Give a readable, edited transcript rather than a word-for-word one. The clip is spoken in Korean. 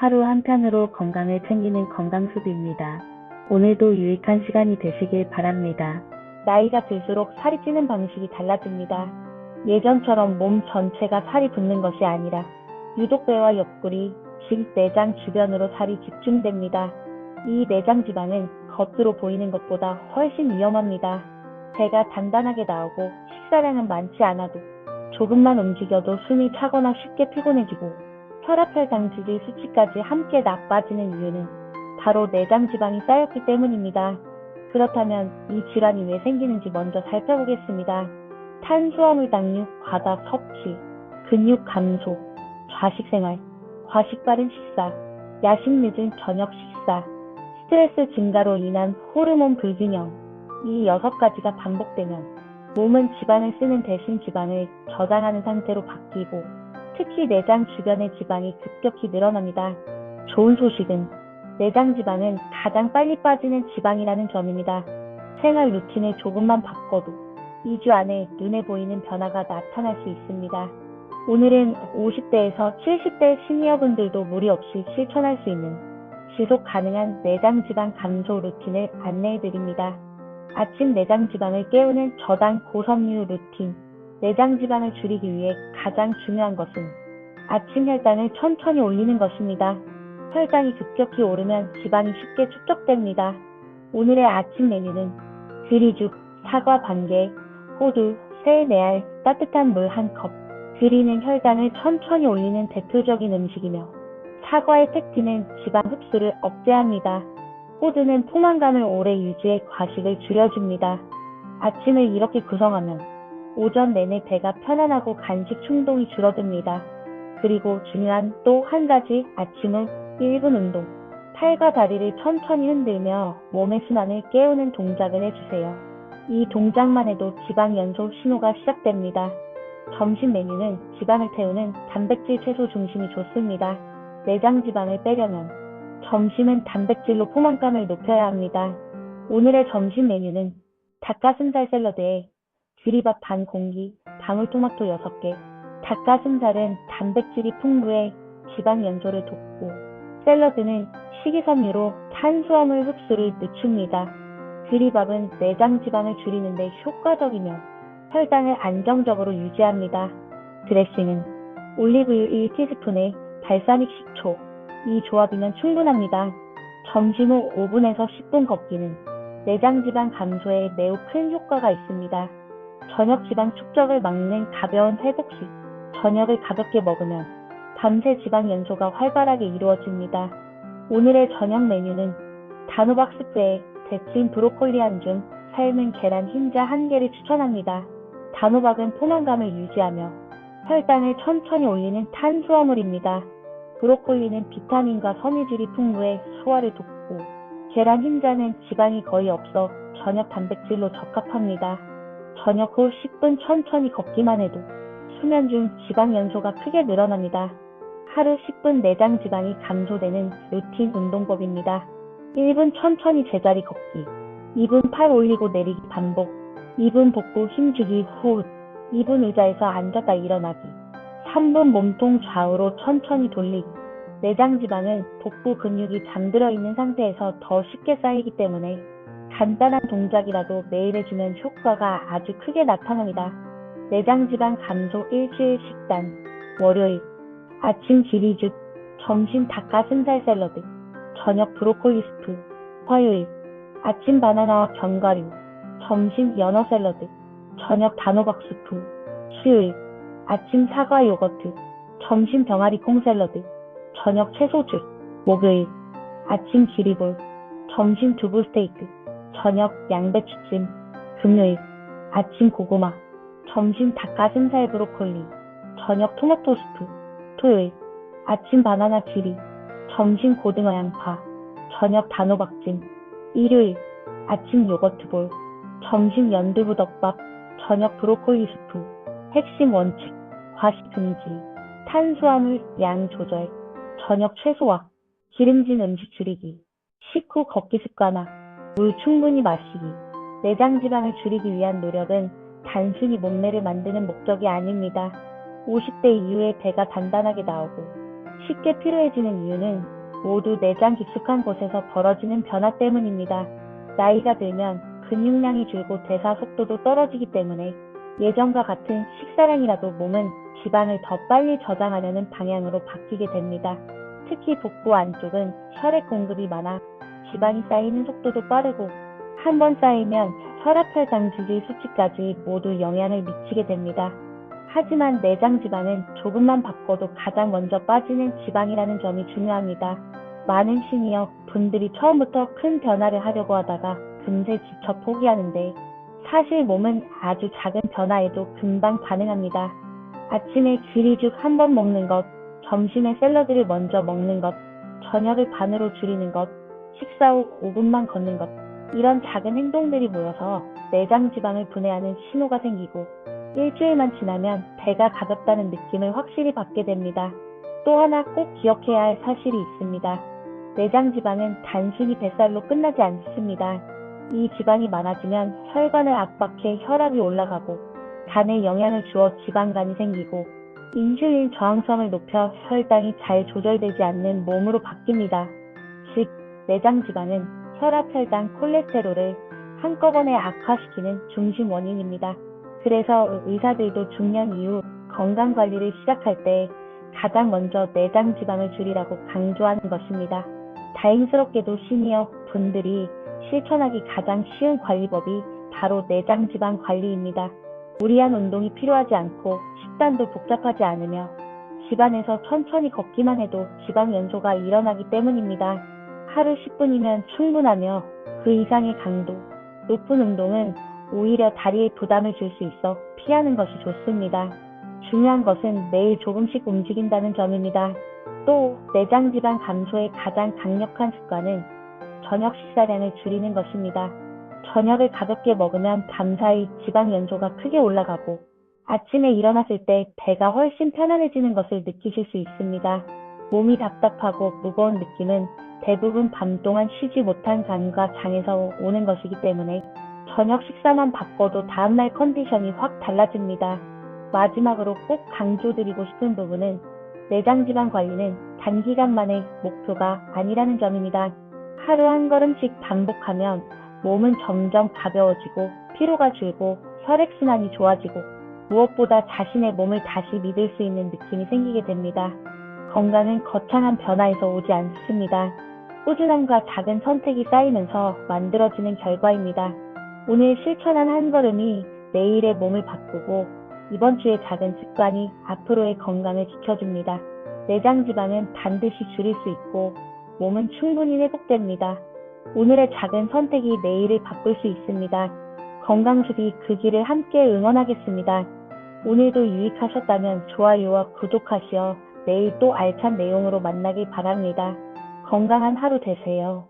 하루 한 편으로 건강을 챙기는 건강수비입니다. 오늘도 유익한 시간이 되시길 바랍니다. 나이가 들수록 살이 찌는 방식이 달라집니다. 예전처럼 몸 전체가 살이 붙는 것이 아니라 유독 배와 옆구리, 즉 내장 주변으로 살이 집중됩니다. 이 내장 지방은 겉으로 보이는 것보다 훨씬 위험합니다. 배가 단단하게 나오고 식사량은 많지 않아도 조금만 움직여도 숨이 차거나 쉽게 피곤해지고 혈압혈당 지질 수치까지 함께 나빠지는 이유는 바로 내장 지방이 쌓였기 때문입니다. 그렇다면 이 질환이 왜 생기는지 먼저 살펴보겠습니다. 탄수화물 당류 과다 섭취, 근육 감소, 좌식 생활, 과식 빠른 식사, 야식 늦은 저녁 식사, 스트레스 증가로 인한 호르몬 불균형, 이 6가지가 반복되면 몸은 지방을 쓰는 대신 지방을 저장하는 상태로 바뀌고 특히 내장 주변의 지방이 급격히 늘어납니다. 좋은 소식은 내장 지방은 가장 빨리 빠지는 지방이라는 점입니다. 생활 루틴을 조금만 바꿔도 2주 안에 눈에 보이는 변화가 나타날 수 있습니다. 오늘은 50대에서 70대 시니어분들도 무리 없이 실천할 수 있는 지속 가능한 내장 지방 감소 루틴을 안내해드립니다. 아침 내장 지방을 깨우는 저당 고섬유 루틴. 내장 지방을 줄이기 위해 가장 중요한 것은 아침 혈당을 천천히 올리는 것입니다. 혈당이 급격히 오르면 지방이 쉽게 축적됩니다. 오늘의 아침 메뉴는 그리죽, 사과 반개, 호두, 새, 4알, 따뜻한 물 1컵. 그리는 혈당을 천천히 올리는 대표적인 음식이며 사과의 팩틴은 지방 흡수를 억제합니다. 호두는 포만감을 오래 유지해 과식을 줄여줍니다. 아침을 이렇게 구성하면 오전 내내 배가 편안하고 간식 충동이 줄어듭니다. 그리고 중요한 또 한 가지, 아침 후 1분 운동. 팔과 다리를 천천히 흔들며 몸의 순환을 깨우는 동작을 해주세요. 이 동작만 해도 지방 연소 신호가 시작됩니다. 점심 메뉴는 지방을 태우는 단백질 채소 중심이 좋습니다. 내장 지방을 빼려면 점심은 단백질로 포만감을 높여야 합니다. 오늘의 점심 메뉴는 닭가슴살 샐러드에 귀리밥 반 공기, 방울토마토 6개. 닭가슴살은 단백질이 풍부해 지방 연소를 돕고 샐러드는 식이섬유로 탄수화물 흡수를 늦춥니다. 귀리밥은 내장 지방을 줄이는 데 효과적이며 혈당을 안정적으로 유지합니다. 드레싱은 올리브유 1티스푼에 발사믹 식초. 이 조합이면 충분합니다. 점심 후 5분에서 10분 걷기는 내장 지방 감소에 매우 큰 효과가 있습니다. 저녁 지방 축적을 막는 가벼운 회복식. 저녁을 가볍게 먹으면 밤새 지방 연소가 활발하게 이루어집니다. 오늘의 저녁 메뉴는 단호박 스프에 데친 브로콜리 한 줌, 삶은 계란 흰자 1개를 추천합니다. 단호박은 포만감을 유지하며 혈당을 천천히 올리는 탄수화물입니다. 브로콜리는 비타민과 섬유질이 풍부해 소화를 돕고 계란 흰자는 지방이 거의 없어 저녁 단백질로 적합합니다. 저녁 후 10분 천천히 걷기만 해도 수면 중 지방 연소가 크게 늘어납니다. 하루 10분 내장 지방이 감소되는 루틴 운동법입니다. 1분 천천히 제자리 걷기, 2분 팔 올리고 내리기 반복, 2분 복부 힘주기 호흡, 2분 의자에서 앉았다 일어나기, 3분 몸통 좌우로 천천히 돌리기. 내장 지방은 복부 근육이 잠들어 있는 상태에서 더 쉽게 쌓이기 때문에 간단한 동작이라도 매일 해주면 효과가 아주 크게 나타납니다. 내장 지방 감소 일주일 식단. 월요일 아침 기리죽, 점심 닭가슴살 샐러드, 저녁 브로콜리 스프. 화요일 아침 바나나와 견과류, 점심 연어 샐러드, 저녁 단호박 스프. 수요일 아침 사과 요거트, 점심 병아리 콩 샐러드, 저녁 채소죽. 목요일 아침 기리볼, 점심 두부 스테이크, 저녁 양배추찜. 금요일 아침 고구마, 점심 닭가슴살 브로콜리, 저녁 토마토 스프. 토요일 아침 바나나 큐리, 점심 고등어 양파, 저녁 단호박찜. 일요일 아침 요거트 볼, 점심 연두부덮밥, 저녁 브로콜리 스프. 핵심 원칙, 과식 금지, 탄수화물 양 조절, 저녁 최소화, 기름진 음식 줄이기, 식후 걷기 습관화, 물 충분히 마시기. 내장 지방을 줄이기 위한 노력은 단순히 몸매를 만드는 목적이 아닙니다. 50대 이후에 배가 단단하게 나오고 쉽게 피로해지는 이유는 모두 내장 깊숙한 곳에서 벌어지는 변화 때문입니다. 나이가 들면 근육량이 줄고 대사 속도도 떨어지기 때문에 예전과 같은 식사량이라도 몸은 지방을 더 빨리 저장하려는 방향으로 바뀌게 됩니다. 특히 복부 안쪽은 혈액 공급이 많아 지방이 쌓이는 속도도 빠르고 한 번 쌓이면 혈압혈당 지질 수치까지 모두 영향을 미치게 됩니다. 하지만 내장 지방은 조금만 바꿔도 가장 먼저 빠지는 지방이라는 점이 중요합니다. 많은 시니어 분들이 처음부터 큰 변화를 하려고 하다가 금세 지쳐 포기하는데 사실 몸은 아주 작은 변화에도 금방 반응합니다. 아침에 기리죽 한 번 먹는 것, 점심에 샐러드를 먼저 먹는 것, 저녁을 반으로 줄이는 것, 식사 후 5분만 걷는 것, 이런 작은 행동들이 모여서 내장 지방을 분해하는 신호가 생기고 일주일만 지나면 배가 가볍다는 느낌을 확실히 받게 됩니다. 또 하나 꼭 기억해야 할 사실이 있습니다. 내장 지방은 단순히 뱃살로 끝나지 않습니다. 이 지방이 많아지면 혈관을 압박해 혈압이 올라가고 간에 영향을 주어 지방간이 생기고 인슐린 저항성을 높여 혈당이 잘 조절되지 않는 몸으로 바뀝니다. 즉, 내장 지방은 혈압, 혈당, 콜레스테롤을 한꺼번에 악화시키는 중심 원인입니다. 그래서 의사들도 중년 이후 건강관리를 시작할 때 가장 먼저 내장 지방을 줄이라고 강조하는 것입니다. 다행스럽게도 시니어 분들이 실천하기 가장 쉬운 관리법이 바로 내장 지방 관리입니다. 무리한 운동이 필요하지 않고 식단도 복잡하지 않으며 집안에서 천천히 걷기만 해도 지방 연소가 일어나기 때문입니다. 하루 10분이면 충분하며 그 이상의 강도, 높은 운동은 오히려 다리에 부담을 줄 수 있어 피하는 것이 좋습니다. 중요한 것은 매일 조금씩 움직인다는 점입니다. 또 내장 지방 감소의 가장 강력한 습관은 저녁 식사량을 줄이는 것입니다. 저녁을 가볍게 먹으면 밤사이 지방 연소가 크게 올라가고 아침에 일어났을 때 배가 훨씬 편안해지는 것을 느끼실 수 있습니다. 몸이 답답하고 무거운 느낌은 대부분 밤 동안 쉬지 못한 간과 장에서 오는 것이기 때문에 저녁 식사만 바꿔도 다음날 컨디션이 확 달라집니다. 마지막으로 꼭 강조드리고 싶은 부분은 내장 지방 관리는 단기간만의 목표가 아니라는 점입니다. 하루 한 걸음씩 반복하면 몸은 점점 가벼워지고 피로가 줄고 혈액순환이 좋아지고 무엇보다 자신의 몸을 다시 믿을 수 있는 느낌이 생기게 됩니다. 건강은 거창한 변화에서 오지 않습니다. 꾸준함과 작은 선택이 쌓이면서 만들어지는 결과입니다. 오늘 실천한 한 걸음이 내일의 몸을 바꾸고 이번 주의 작은 습관이 앞으로의 건강을 지켜줍니다. 내장 지방은 반드시 줄일 수 있고 몸은 충분히 회복됩니다. 오늘의 작은 선택이 내일을 바꿀 수 있습니다. 건강수비 그 길을 함께 응원하겠습니다. 오늘도 유익하셨다면 좋아요와 구독하시어 내일 또 알찬 내용으로 만나길 바랍니다. 건강한 하루 되세요.